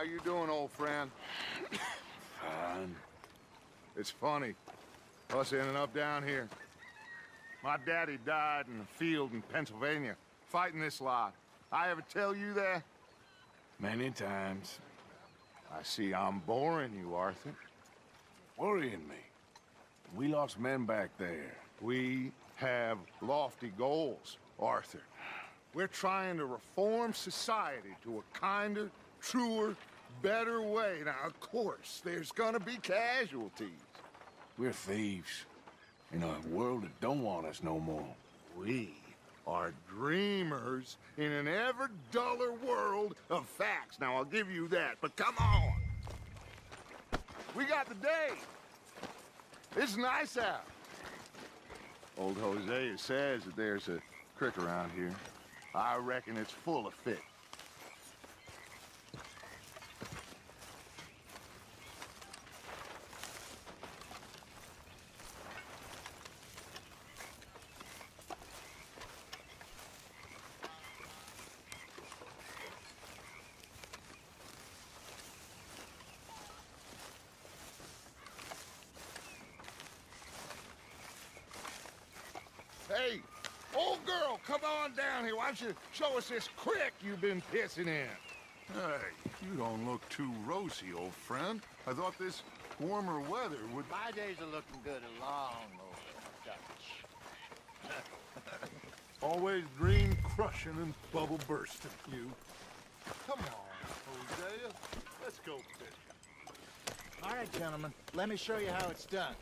you doing, old friend? Fine. It's funny, us ending up down here. My daddy died in a field in Pennsylvania, fighting this lot. I ever tell you that? Many times. I see I'm boring you, Arthur. Worrying me. We lost men back there. We have lofty goals, Arthur. We're trying to reform society to a kinder, truer, better way. Now, of course, there's gonna be casualties. We're thieves. In a world that don't want us no more. We are dreamers in an ever duller world of facts. Now, I'll give you that, but come on. We got the day. It's nice out. Old Hosea says that there's a creek around here. I reckon it's full of fish. Hey, old girl, come on down here. Why don't you show us this creek you've been pissing in? Hey, you don't look too rosy, old friend. I thought this warmer weather would... My days are looking good along over Dutch. Always dream crushing and bubble bursting, you. Come on, Hosea. Let's go fishing. All right, gentlemen, let me show you how it's done.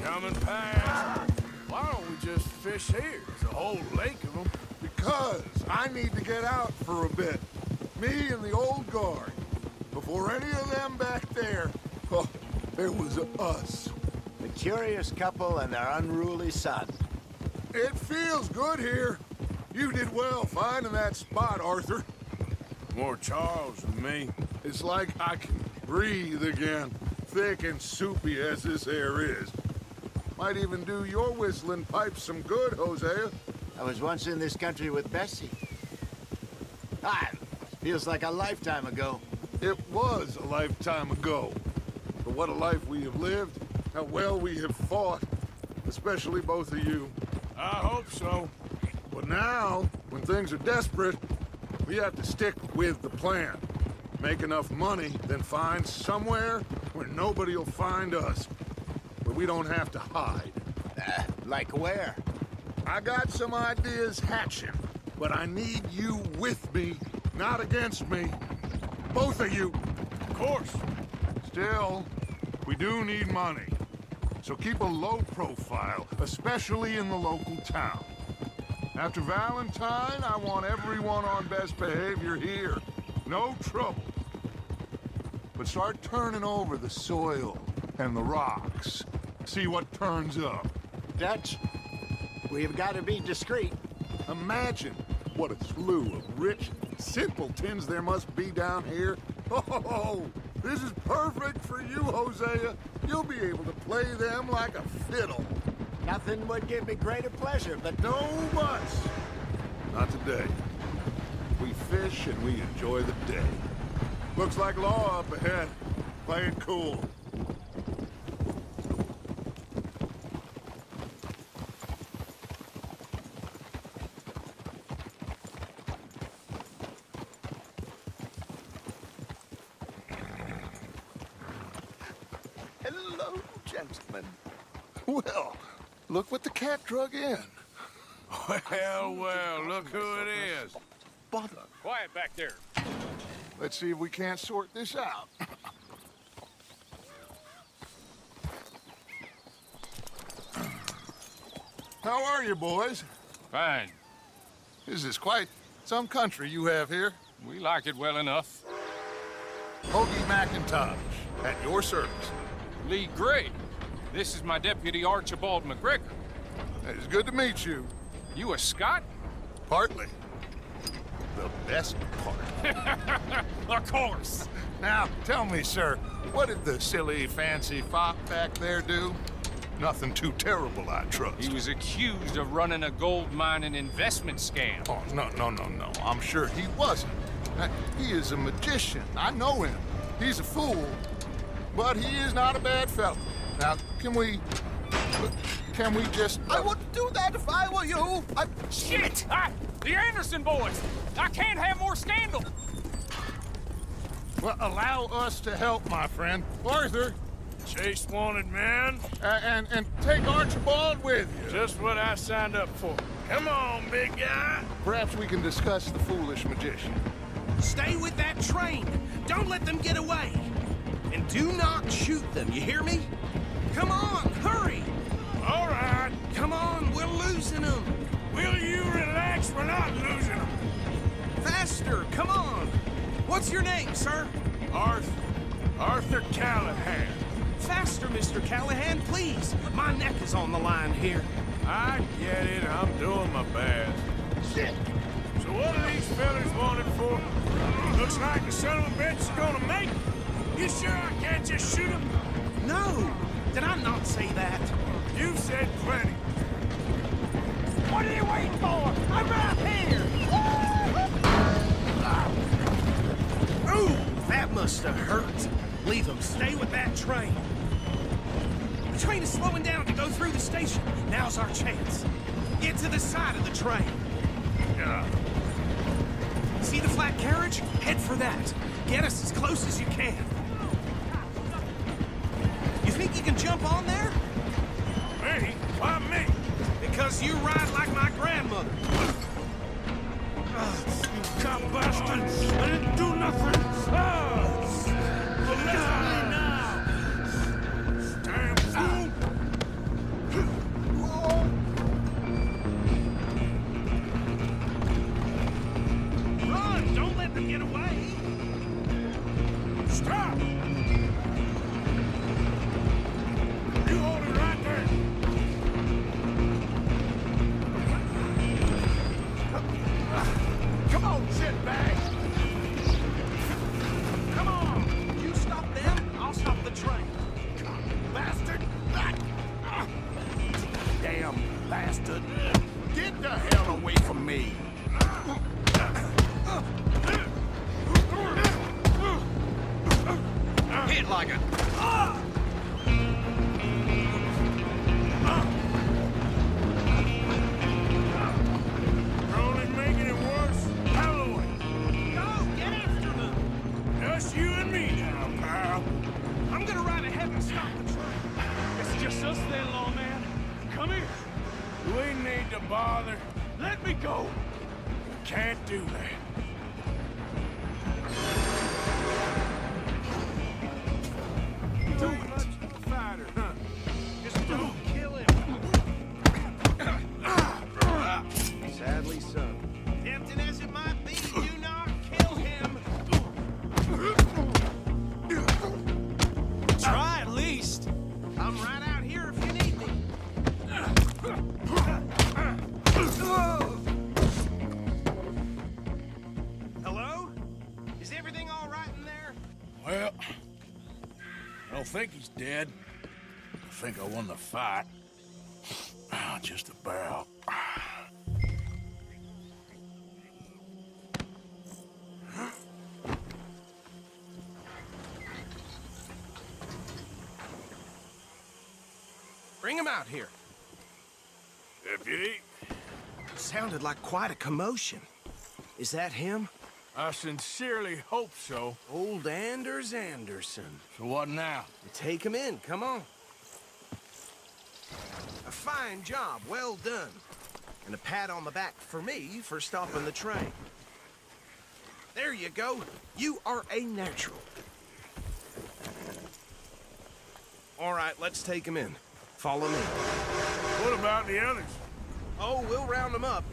Coming past. Why don't we just fish here? There's a whole lake of them. Because I need to get out for a bit. Me and the old guard. Before any of them back there, oh, there was us. The curious couple and their unruly son. It feels good here. You did well finding that spot, Arthur. More Charles than me. It's like I can breathe again, thick and soupy as this air is. Might even do your whistling pipes some good, Hosea. I was once in this country with Bessie. Ah, feels like a lifetime ago. It was a lifetime ago. But what a life we have lived, how well we have fought, especially both of you. I hope so. But now, when things are desperate, we have to stick with the plan. Make enough money, then find somewhere where nobody will find us. Where we don't have to hide. Like where? I got some ideas hatching, but I need you with me, not against me. Both of you. Of course. Still, we do need money. So keep a low profile, especially in the local town. After Valentine, I want everyone on best behavior here. No trouble. But start turning over the soil and the rocks. See what turns up. Dutch, we've got to be discreet. Imagine what a slew of rich simpletons there must be down here. Oh, this is perfect for you, Hosea. You'll be able to play them like a fiddle. Nothing would give me greater pleasure, but No buts. Not today. We fish and we enjoy the day. Looks like law up ahead. Play it cool. Hello, gentlemen. Well, look what the cat drug in. Well, look who it is. Bother. Quiet back there. Let's see if we can't sort this out. How are you, boys? Fine. This is quite some country you have here. We like it well enough. Hoagie McIntosh, at your service. Lee Gray. This is my deputy Archibald McGregor. It's good to meet you. You a Scot? Partly. the best part. Of course. Now, tell me, sir, what did the silly, fancy fop back there do? Nothing too terrible, I trust. He was accused of running a gold mining investment scam. Oh, no. I'm sure he wasn't. He is a magician. I know him. He's a fool, but he is not a bad fellow. Now, can we just... I wouldn't do that if I were you. Shit! The Anderson boys! I can't have more scandal! Well, allow us to help, my friend. Arthur, Chase wanted man. and take Archibald with you. Just what I signed up for. Come on, big guy. Perhaps we can discuss the foolish magician. Stay with that train. Don't let them get away. And do not shoot them, you hear me? Come on, hurry! All right. Come on, we're losing them. Will you relax? We're not losing them. Faster, come on. What's your name, sir? Arthur Callahan. Faster, Mr. Callahan, please. My neck is on the line here. I get it. I'm doing my best. Shit! So what are these fellas wanted for? Looks like the son of a bitch is gonna make it. You sure I can't just shoot him? No, did I not say that? You've said plenty. What are you waiting for? I'm right here! Ooh, that must have hurt. Leave them. Stay with that train. The train is slowing down to go through the station. Now's our chance. Get to the side of the train. See the flat carriage? Head for that. Get us as close as you can. You think you can jump on there? Me? Why me? Because you ride like my grandmother. You cop bastard! I didn't do nothing! Damn fool! Run! Don't let them get away! Stop! You hold it right there! Come on, shitbag! Come on! You stop them, I'll stop the train. Bastard! Damn bastard! Get the hell away from me! Hit like a... You're only making it worse. Holloway! Go! Get after them! Just you and me now, pal. I'm gonna ride ahead and stop the train. It's just us then, lawman. Come here. We need to bother. Let me go. Can't do that. Too much of a fighter, huh? Just don't kill him. Sadly so. Tempting as it might be, do not kill him. Try at least. I'm right out here if you need me. Hello? Is everything all right in there? Well, I don't think he's dead. I think I won the fight. Just about. Bring him out here. Deputy, Sounded like quite a commotion. Is that him? I sincerely hope so. Old Anders Anderson. So what now? Take him in, come on. A fine job, well done. And a pat on the back for me for stopping the train. There you go. You are a natural. All right, let's take him in. Follow me. What about the others? Oh, we'll round them up.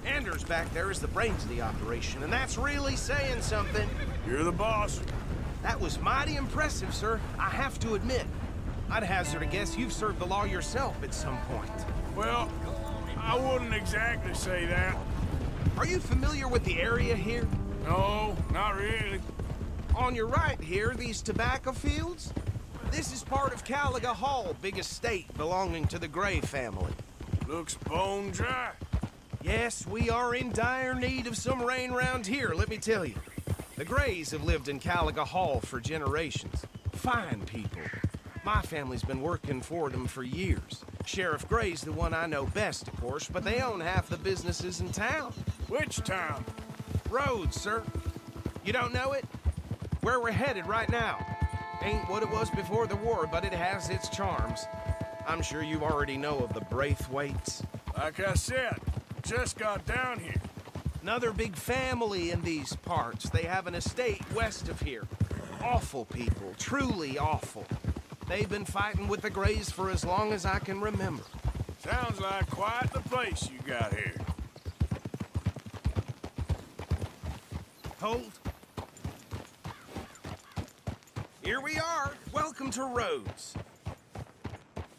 Anders back there is the brains of the operation, and that's really saying something. You're the boss. That was mighty impressive, sir. I have to admit. I'd hazard a guess you've served the law yourself at some point. Well, I wouldn't exactly say that. Are you familiar with the area here? No, not really. On your right here, these tobacco fields? This is part of Caliga Hall, big estate belonging to the Gray family. Looks bone dry. Yes, we are in dire need of some rain round here, let me tell you. The Grays have lived in Caliga Hall for generations. Fine people. My family's been working for them for years. Sheriff Gray's the one I know best, of course, but they own half the businesses in town. Which town? Rhodes, sir. You don't know it? Where we're headed right now. Ain't what it was before the war, but it has its charms. I'm sure you already know of the Braithwaites. Like I said, just got down here. Another big family in these parts. They have an estate west of here. Awful people, truly awful. They've been fighting with the Grays for as long as I can remember. Sounds like quite the place you got here. Hold. Here we are. Welcome to Rhodes.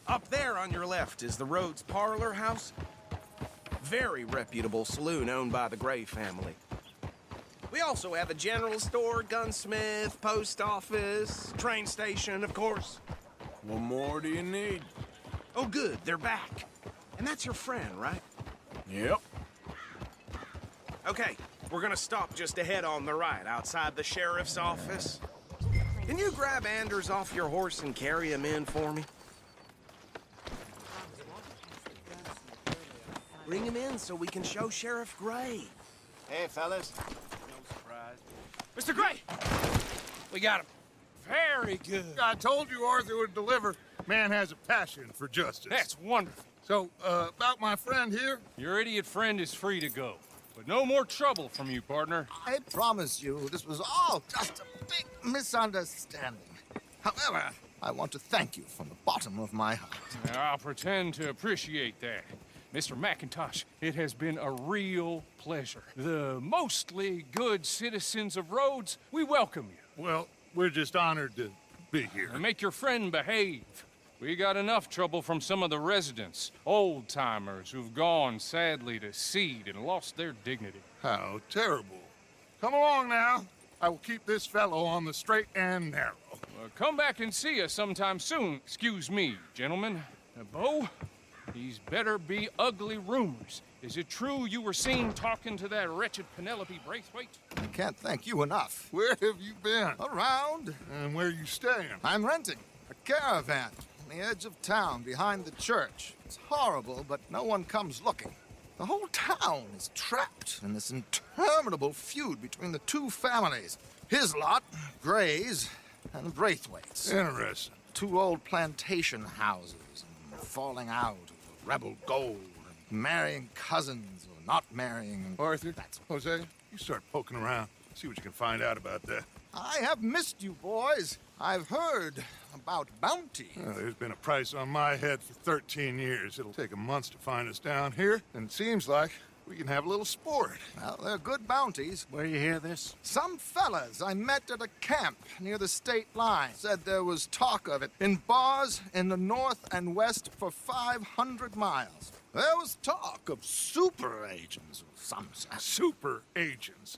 Up there on your left is the Rhodes Parlor House. Very reputable saloon owned by the Gray family. We also have a general store, gunsmith, post office, train station, of course. What more do you need? Oh, good, they're back. And that's your friend, right? Yep. Okay, we're gonna stop just ahead on the right, outside the sheriff's office. Can you grab Anders off your horse and carry him in for me? Bring him in so we can show Sheriff Gray. Hey, fellas. Mr. Gray! We got him. Very good. I told you Arthur would deliver. Man has a passion for justice. That's wonderful. So, about my friend here? Your idiot friend is free to go. But no more trouble from you, partner. I promise you, this was all just a big misunderstanding. However, I want to thank you from the bottom of my heart. I'll pretend to appreciate that. Mr. McIntosh, it has been a real pleasure. The mostly good citizens of Rhodes, we welcome you. Well, we're just honored to be here. And make your friend behave. We got enough trouble from some of the residents, old-timers who've gone, sadly, to seed and lost their dignity. How terrible. Come along now. I will keep this fellow on the straight and narrow. Come back and see us sometime soon. Excuse me, gentlemen. Bo, these better be ugly rumors. Is it true you were seen talking to that wretched Penelope Braithwaite? I can't thank you enough. Where have you been? Around, And where you staying? I'm renting a caravan on the edge of town behind the church. It's horrible, but no one comes looking. The whole town is trapped in this interminable feud between the two families. His lot, Gray's, and the Braithwaites. Interesting. Two old plantation houses, and falling out over rebel gold, and marrying cousins or not marrying. Arthur, Jose, you start poking around. See what you can find out about that. I have missed you, boys. I've heard about bounty. There's been a price on my head for 13 years. It'll take a month to find us down here, and it seems like we can have a little sport. Well, they're good bounties. Where you hear this? Some fellas I met at a camp near the state line said there was talk of it in bars in the north and west for 500 miles. There was talk of super agents of some sort. Super agents.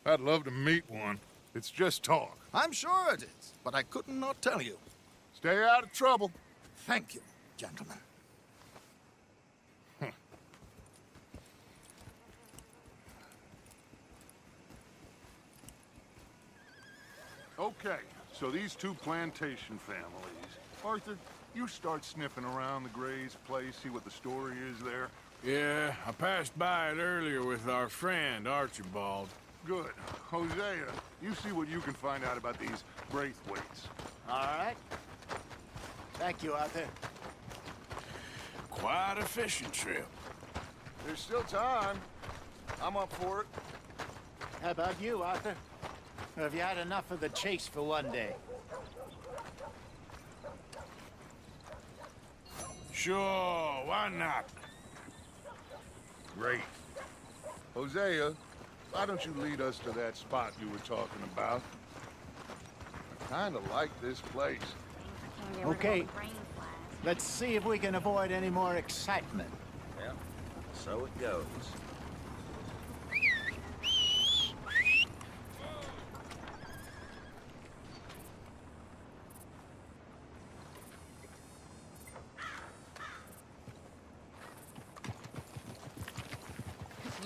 I'd love to meet one. It's just talk. I'm sure it is, but I couldn't not tell you. Stay out of trouble. Thank you, gentlemen. Okay, so these two plantation families. Arthur, you start sniffing around the Gray's place, see what the story is there. Yeah, I passed by it earlier with our friend, Archibald. Good. Hosea, you see what you can find out about these Braithwaites. All right. Thank you, Arthur. Quite a fishing trip. There's still time. I'm up for it. How about you, Arthur? Or have you had enough of the chase for one day? Sure, why not? Great. Hosea, why don't you lead us to that spot you were talking about? I kinda like this place. Okay. Let's see if we can avoid any more excitement. So it goes.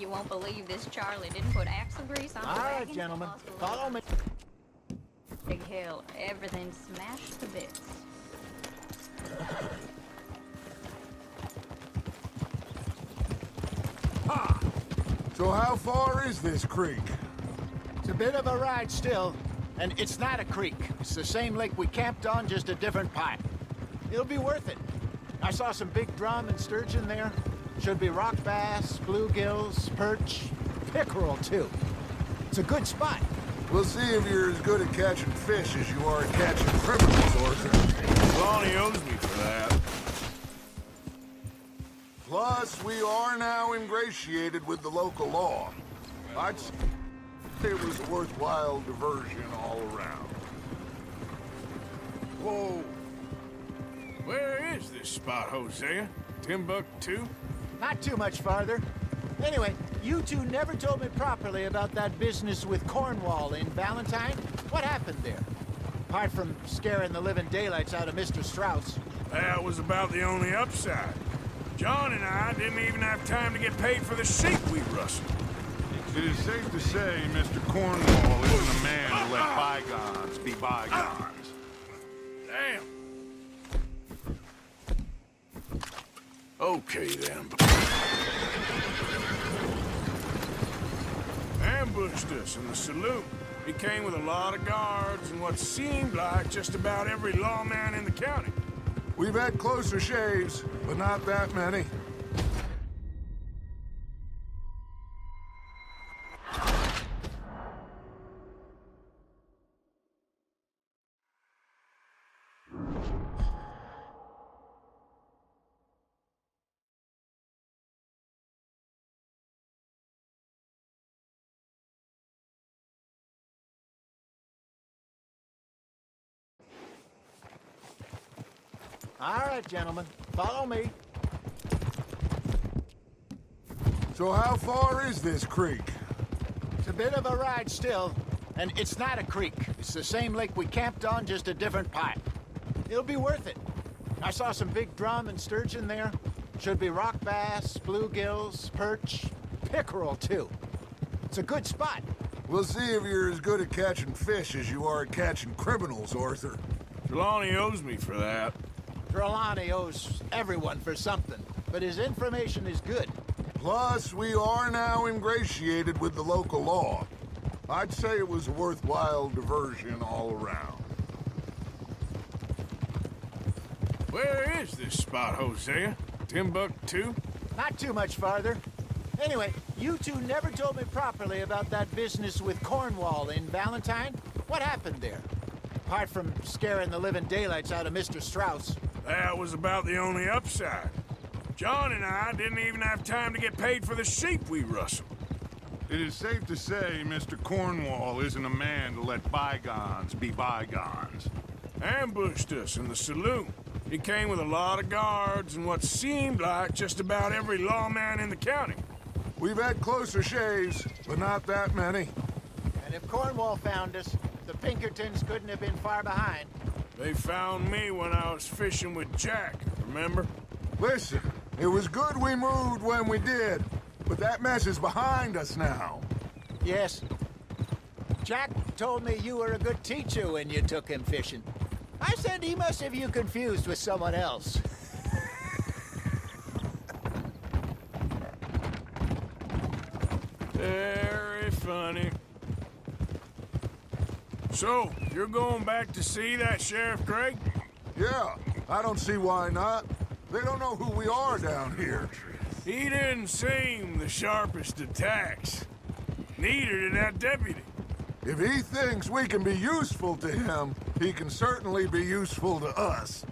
you won't believe this Charlie didn't put axle grease on the All right, wagon. gentlemen, Lost a little follow me. Big hill. Everything smashed to bits. So how far is this creek? It's a bit of a ride still, and it's not a creek. It's the same lake we camped on, just a different pipe. It'll be worth it. I saw some big drum and sturgeon there. Should be rock bass, bluegills, perch, pickerel too. It's a good spot. We'll see if you're as good at catching fish as you are at catching criminals, Arthur. Lonnie owes me for that. Plus, we are now ingratiated with the local law. I'd say it was a worthwhile diversion all around. Whoa. Where is this spot, Hosea? Timbuktu? Not too much farther. Anyway, you two never told me properly about that business with Cornwall in Valentine. What happened there? Apart from scaring the living daylights out of Mr. Strauss. That was about the only upside. John and I didn't even have time to get paid for the sheep we rustled. It is safe to say Mr. Cornwall isn't a man to let bygones be bygones. Damn. Okay, then. Ambushed us in the saloon. He came with a lot of guards and what seemed like just about every lawman in the county. We've had closer shaves, but not that many. All right, gentlemen, follow me. So how far is this creek? It's a bit of a ride still, and it's not a creek. It's the same lake we camped on, just a different pipe. It'll be worth it. I saw some big drum and sturgeon there. Should be rock bass, bluegills, perch, pickerel too. It's a good spot. We'll see if you're as good at catching fish as you are at catching criminals, Arthur. Trelawney owes me for that. Trelawney owes everyone for something, but his information is good. Plus, we are now ingratiated with the local law. I'd say it was a worthwhile diversion all around. Where is this spot, Hosea? Timbuktu? Not too much farther. Anyway, you two never told me properly about that business with Cornwall in Valentine. What happened there? Apart from scaring the living daylights out of Mr. Strauss. That was about the only upside. John and I didn't even have time to get paid for the sheep we rustled. It is safe to say Mr. Cornwall isn't a man to let bygones be bygones. Ambushed us in the saloon. He came with a lot of guards and what seemed like just about every lawman in the county. We've had closer shaves, but not that many. And if Cornwall found us, the Pinkertons couldn't have been far behind. They found me when I was fishing with Jack, remember? Listen, it was good we moved when we did, but that mess is behind us now. Yes. Jack told me you were a good teacher when you took him fishing. I said he must have you confused with someone else. Very funny. So, you're going back to see that Sheriff Craig? Yeah, I don't see why not. They don't know who we are down here. He didn't seem the sharpest attacks. Neither did that deputy. If he thinks we can be useful to him, he can certainly be useful to us.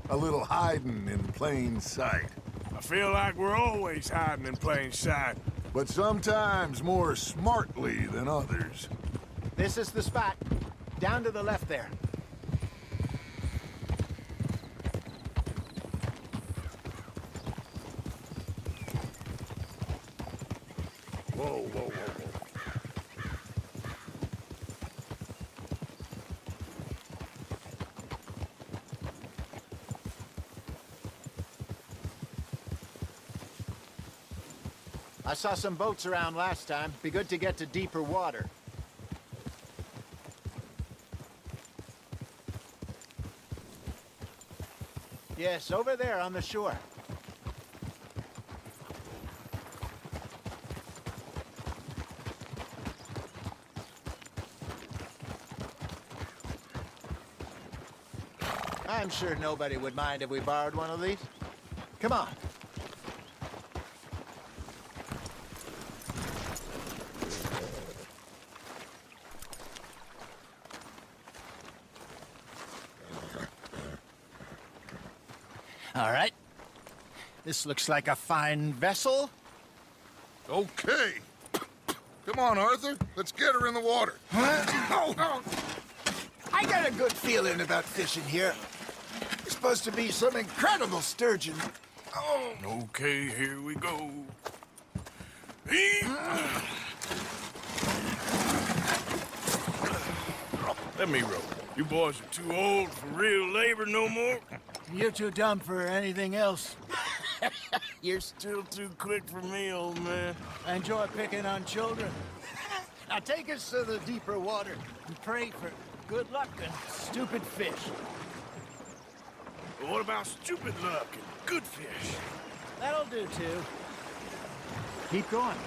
A little hiding in plain sight. I feel like we're always hiding in plain sight. But sometimes more smartly than others. This is the spot. Down to the left there. Whoa, whoa, whoa, whoa. I saw some boats around last time. Be good to get to deeper water. Yes, over there on the shore. I'm sure nobody would mind if we borrowed one of these. Come on. All right. This looks like a fine vessel. Okay. Come on, Arthur. Let's get her in the water. Oh. I got a good feeling about fishing here. It's supposed to be some incredible sturgeon. Oh. Okay, here we go. Let me row. You boys are too old for real labor no more. You're too dumb for anything else. You're still too quick for me, old man. I enjoy picking on children. Now take us to the deeper water and pray for good luck and stupid fish. But what about stupid luck and good fish? That'll do, too. Keep going.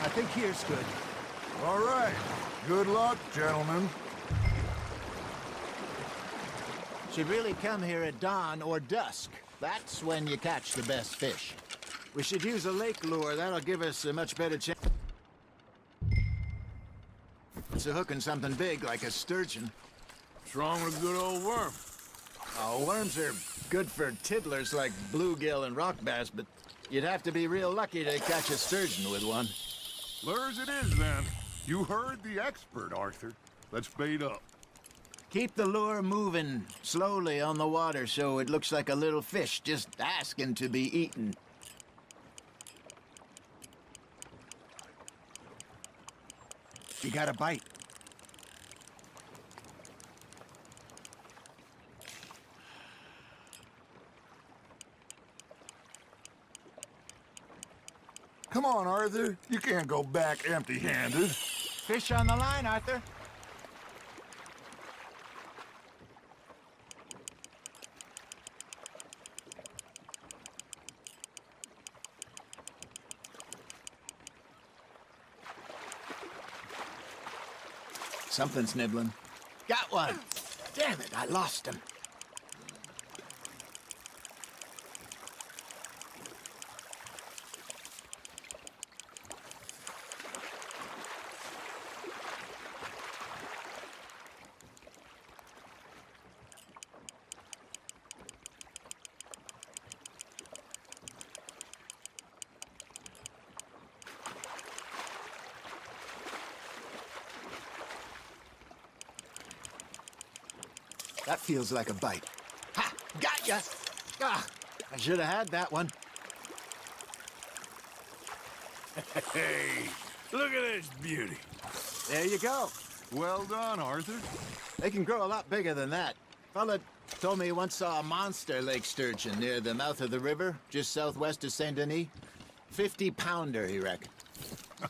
I think here's good. All right. Good luck, gentlemen. Should really come here at dawn or dusk. That's when you catch the best fish. We should use a lake lure. That'll give us a much better chance of hooking something big like a sturgeon. What's wrong with a good old worm? Oh, worms are good for tiddlers like bluegill and rock bass, but you'd have to be real lucky to catch a sturgeon with one. Lures it is, then. You heard the expert, Arthur. Let's bait up. Keep the lure moving slowly on the water so it looks like a little fish just asking to be eaten. You got a bite. Come on, Arthur. You can't go back empty-handed. Fish on the line, Arthur. Something's nibbling. Got one. Damn it, I lost him. That feels like a bite. Ha! Got ya! Ah, I should have had that one. Hey, look at this beauty. There you go. Well done, Arthur. They can grow a lot bigger than that. Fella told me he once saw a monster lake sturgeon near the mouth of the river, just southwest of Saint Denis. 50-pounder, he reckoned.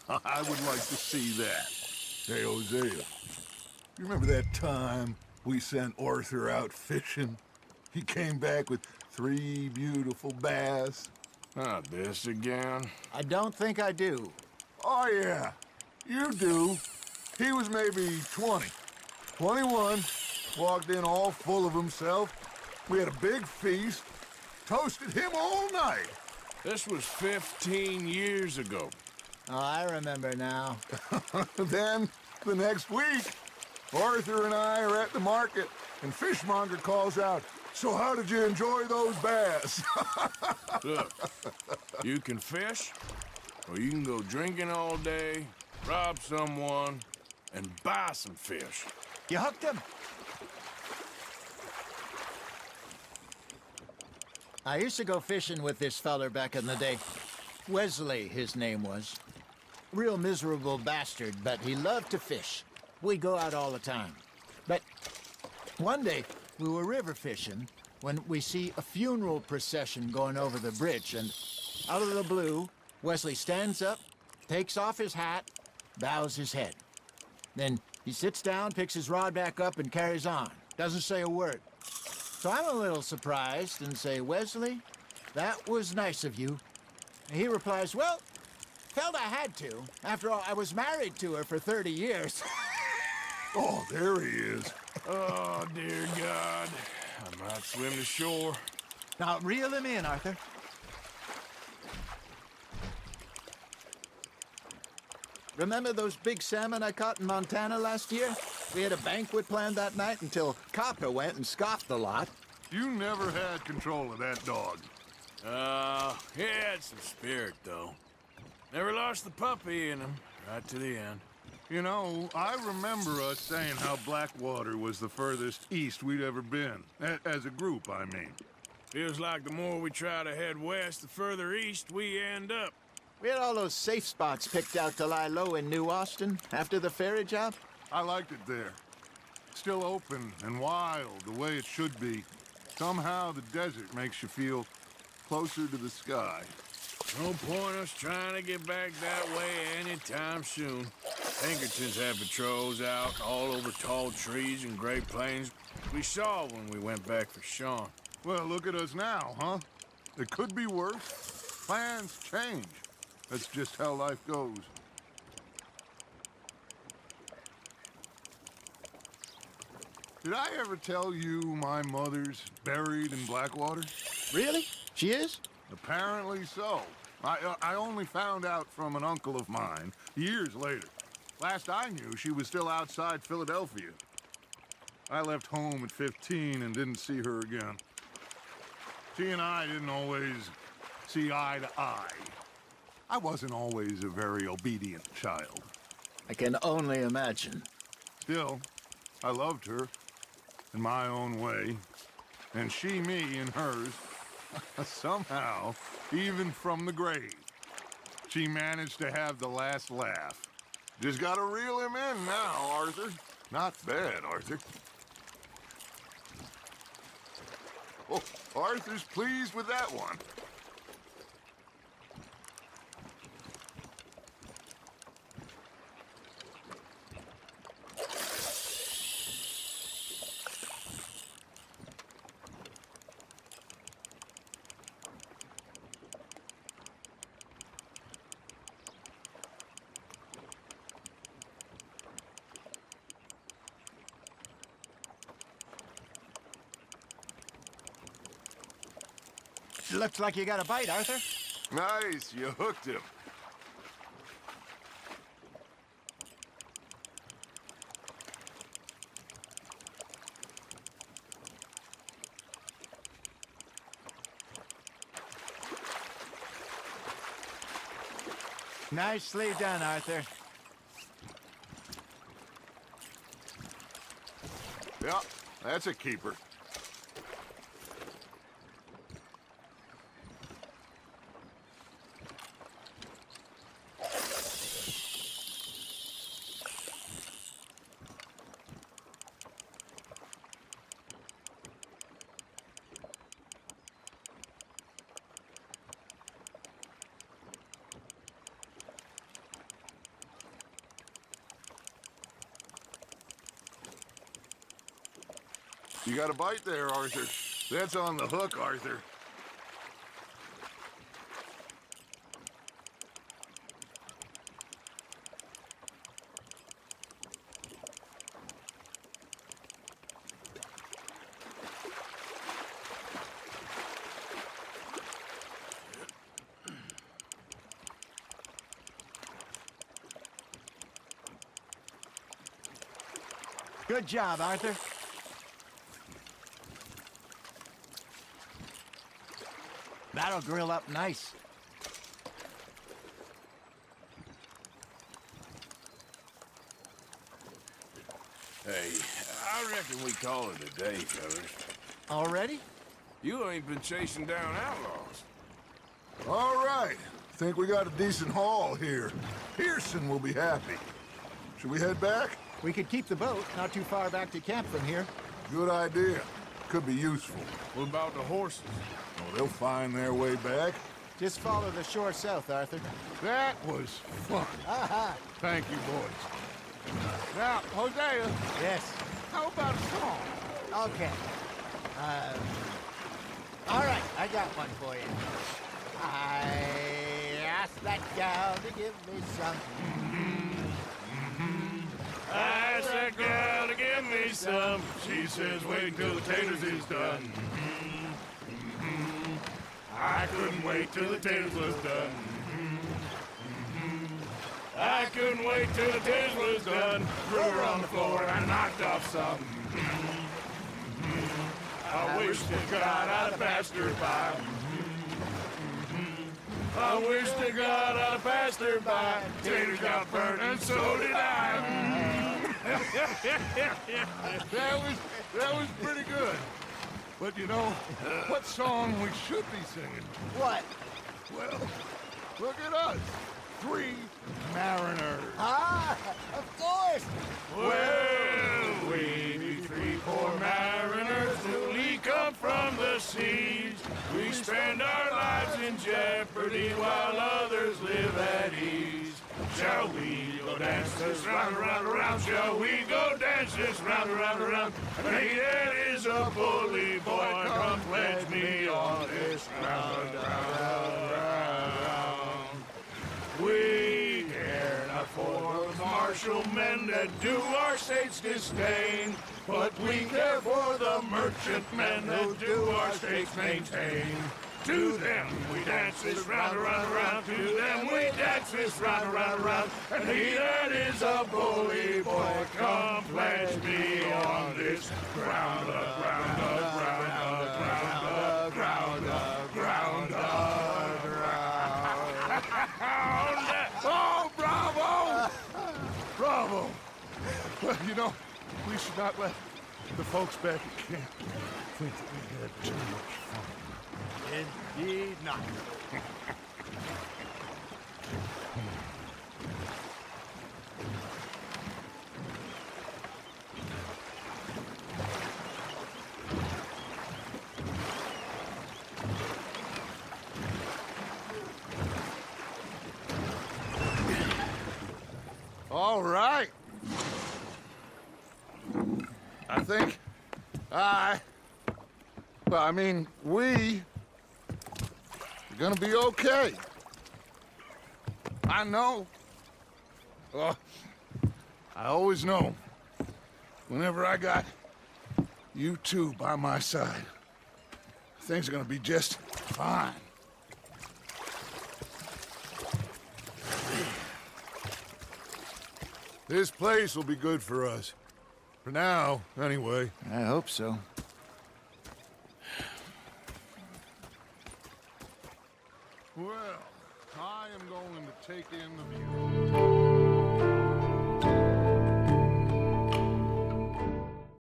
I would like to see that. Hey, Hosea, you remember that time we sent Arthur out fishing? He came back with 3 beautiful bass. Not this again. I don't think I do. Oh, yeah, you do. He was maybe 20, 21, walked in all full of himself. We had a big feast, toasted him all night. This was 15 years ago. Oh, I remember now. Then, the next week, Arthur and I are at the market, and Fishmonger calls out, "So how did you enjoy those bass?" Look, you can fish, or you can go drinking all day, rob someone, and buy some fish. You hooked him? I used to go fishing with this feller back in the day. Wesley, his name was. Real miserable bastard, but he loved to fish. We'd go out all the time. But one day, we were river fishing when we see a funeral procession going over the bridge, and out of the blue, Wesley stands up, takes off his hat, bows his head. Then he sits down, picks his rod back up, and carries on. Doesn't say a word. So I'm a little surprised and say, Wesley, that was nice of you. And he replies, well, felt I had to. After all, I was married to her for 30 years. Oh, there he is. Oh, dear God. I might swim to shore. Now, reel him in, Arthur. Remember those big salmon I caught in Montana last year? We had a banquet planned that night until Copper went and scoffed the lot. You never had control of that dog. He had some spirit, though. Never lost the puppy in him, right to the end. You know, I remember us saying how Blackwater was the furthest east we'd ever been. As a group, I mean. Feels like the more we try to head west, the further east we end up. We had all those safe spots picked out to lie low in New Austin after the ferry job. I liked it there. Still open and wild, the way it should be. Somehow the desert makes you feel closer to the sky. No point us trying to get back that way anytime soon. Pinkertons have patrols out all over tall trees and Great Plains. We saw when we went back for Sean. Well, look at us now, huh? It could be worse. Plans change. That's just how life goes. Did I ever tell you my mother's buried in Blackwater? Really? She is? Apparently so. I only found out from an uncle of mine years later. Last I knew, she was still outside Philadelphia. I left home at 15 and didn't see her again. She and I didn't always see eye to eye. I wasn't always a very obedient child. I can only imagine. Still, I loved her in my own way, and she me in hers. Somehow, even from the grave, she managed to have the last laugh. Just gotta reel him in now, Arthur. Not bad, Arthur. Oh, Arthur's pleased with that one. Looks like you got a bite, Arthur. Nice, you hooked him. Nicely done, Arthur. Yeah, that's a keeper. You got a bite there, Arthur. That's on the hook, Arthur. Good job, Arthur. That'll grill up nice. Hey, I reckon we call it a day, fellas. Already? You ain't been chasing down outlaws. All right. Think we got a decent haul here. Pearson will be happy. Should we head back? We could keep the boat not too far back to camp from here. Good idea. Could be useful. What about the horses? Oh, they'll find their way back. Just follow the shore south, Arthur. That was fun. Aha! Thank you, boys. Now, Hosea, Yes. how about a song? Okay. All right, I got one for you. I asked that gal to give me some. I asked that girl to give me some. She says, wait till the taters is done. I couldn't wait till the taters was done. I couldn't wait till the taters was done. Threw her on the floor and knocked off some. I wish to God I'd passed her by. I wish to God I'd passed her by. Taters got burnt and so did I. That was pretty good. But you know, what song we should be singing? What? Well, look at us. 3 mariners. Ah, of course. Well, we be 3 poor mariners newly come from the seas. We spend our lives in jeopardy while others live at ease. Shall we go dance this round, around, around? Shall we go dance this round, around, around? Hey, that is a bully boy. Come pledge me on this round, round, round. We care not for the martial men that do our state's disdain, but we care for the merchantmen that do our state's maintain. To them we dance this round, around, around. To them we dance this round, around, around. And he that is a bully boy, come pledge me on this ground, ground, ground, ground, ground, ground, ground. Oh, bravo! Bravo! Well, you know, we should not let the folks back at camp think that we had too much fun. Indeed not. All right. I think we are gonna be okay. I know. I always know. Whenever I got you two by my side, things are gonna be just fine. This place will be good for us. For now, anyway. I hope so. Well, I am going to take in the view.